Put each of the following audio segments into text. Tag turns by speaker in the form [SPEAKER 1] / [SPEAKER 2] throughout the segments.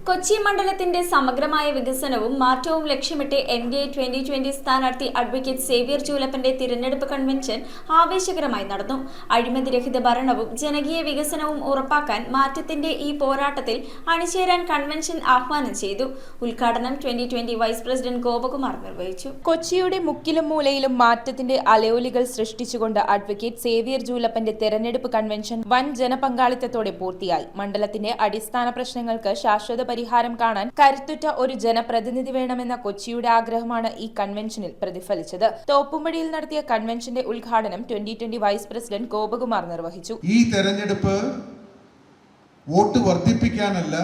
[SPEAKER 1] കൊച്ചി മണ്ഡലത്തിന്റെ സമഗ്രമായ വികസനവും മാറ്റവും ലക്ഷ്യമിട്ട് NDA 2020 സ്ഥാനാർത്ഥി അഡ്വക്കേറ്റ് സേവ്യർ ചൂലപ്പന്റെ തിരഞ്ഞെടുപ്പ് കൺവെൻഷൻ ആവേശകരമായി നടന്നു. അഴിമതിരഹിത ഭരണവും ജനകീയ വികസനവും ഉറപ്പാക്കാൻ മാറ്റത്തിന്റെ ഈ പോരാട്ടത്തിൽ അണിചേരാൻ കൺവെൻഷൻ ആഹ്വാനം ചെയ്തു. ഉദ്ഘാടനം 2020 വൈസ് പ്രസിഡന്റ് ഗോപകുമാർ നിർവഹിച്ചു.
[SPEAKER 2] കൊച്ചിയുടെ മുക്കിലും മൂലയിലും മാറ്റത്തിന്റെ അലയൊലികൾ സൃഷ്ടിച്ചുകൊണ്ട് അഡ്വക്കേറ്റ് സേവ്യർ ചൂലപ്പന്റെ തെരഞ്ഞെടുപ്പ് കൺവെൻഷൻ വൻ ജനപങ്കാളിത്തത്തോടെ പൂർത്തിയായി. മണ്ഡലത്തിന്റെ അടിസ്ഥാന പ്രശ്നങ്ങൾക്ക് ശാശ്വത പരിഹാരം കാണാൻ കരുത്തുറ്റ ഒരു ജനപ്രതിനിധി വേണമെന്ന കൊച്ചിയുടെ ആഗ്രഹമാണ് ഈ കൺവെൻഷനിൽ പ്രതിഫലിച്ചത്. തോപ്പുംപടിയിൽ നടത്തിയ കൺവെൻഷന്റെ ഉദ്ഘാടനം 2020 വൈസ് പ്രസിഡന്റ് ഗോപകുമാർ നിർവഹിച്ചു.
[SPEAKER 3] ഈ തെരഞ്ഞെടുപ്പ് വോട്ട് വർദ്ധിപ്പിക്കാനല്ല,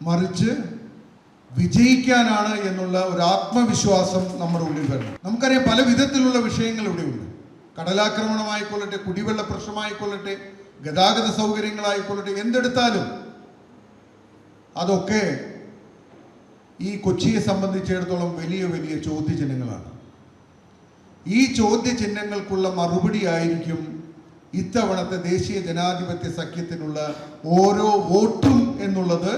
[SPEAKER 3] മറിച്ച് വിജയിക്കാനാണ് എന്നുള്ള ഒരു ആത്മവിശ്വാസം നമ്മുടെ ഉള്ളിൽ വരണം. നമുക്കറിയാം, പല വിധത്തിലുള്ള വിഷയങ്ങൾ ഇവിടെയുണ്ട്. കടലാക്രമണമായിക്കൊള്ളട്ടെ, കുടിവെള്ള പ്രശ്നമായിക്കൊള്ളട്ടെ, ഗതാഗത സൗകര്യങ്ങളായിക്കൊള്ളട്ടെ, എന്തെടുത്താലും അതൊക്കെ ഈ കൊച്ചിയെ സംബന്ധിച്ചിടത്തോളം വലിയ വലിയ ചോദ്യചിഹ്നങ്ങളാണ്. ഈ ചോദ്യചിഹ്നങ്ങൾക്കുള്ള മറുപടി ആയിരിക്കും ഇത്തവണത്തെ ദേശീയ ജനാധിപത്യ സഖ്യത്തിനുള്ള ഓരോ വോട്ടും എന്നുള്ളത്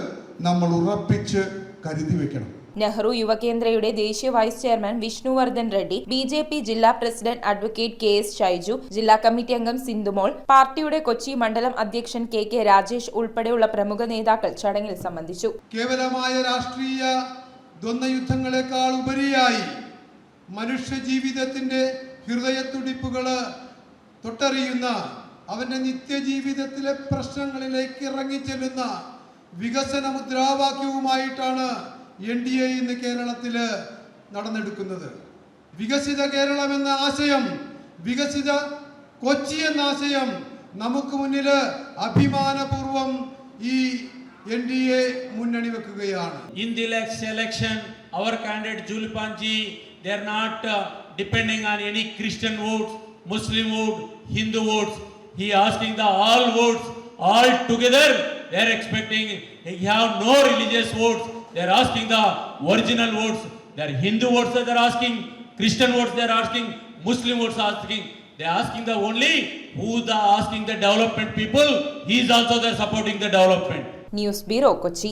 [SPEAKER 3] നമ്മൾ ഉറപ്പിച്ച് കരുതി വെക്കണം.
[SPEAKER 2] നെഹ്റു യുവകേന്ദ്രയുടെ ദേശീയ vice chairman Vishnuvardhan Reddy, BJP ജില്ലാ പ്രസിഡന്റ് അഡ്വക്കേറ്റ് KS ഷൈജു, ജില്ലാ കമ്മിറ്റി അംഗം സിന്ധുമോൾ, പാർട്ടിയുടെ കൊച്ചി മണ്ഡലം അധ്യക്ഷൻ KK രാജേഷ് ഉൾപ്പെടെയുള്ള പ്രമുഖ നേതാക്കൾ ചടങ്ങിൽ സംബന്ധിച്ചു.
[SPEAKER 3] കേവലമായ രാഷ്ട്രീയ ദ്വന്ദ്വയുദ്ധങ്ങളെക്കാൾ ഉപരിയായി മനുഷ്യ ജീവിതത്തിന്റെ ഹൃദയത്തുടിപ്പുകള് തൊട്ടറിയുന്ന, അവന്റെ നിത്യജീവിതത്തിലെ പ്രശ്നങ്ങളിലേക്ക് ഇറങ്ങിച്ചെല്ലുന്ന വികസന മുദ്രാവാക്യവുമായിട്ടാണ് NDA ഇന്ന് കേരളത്തില് നടന്നെടുക്കുന്നത്. വികസിത കേരളം എന്ന ആശയം, വികസിത കൊച്ചി എന്ന ആശയം നമുക്ക് മുന്നില് അഭിമാനപൂർവം ഈ NDA മുന്നണി വെക്കുകയാണ്.
[SPEAKER 4] In the election, our candidate Julpan ji, they are not depending on any Christian votes, Muslim votes, Hindu votes. He asking the all votes all together. They are expecting. He have no religious votes. They are asking the original votes. They are Hindu votes that they are asking, Christian votes they are asking, Muslim votes are asking. They are asking the only who the asking the development people. He is also there supporting the development.
[SPEAKER 2] News Bureau, Kochi.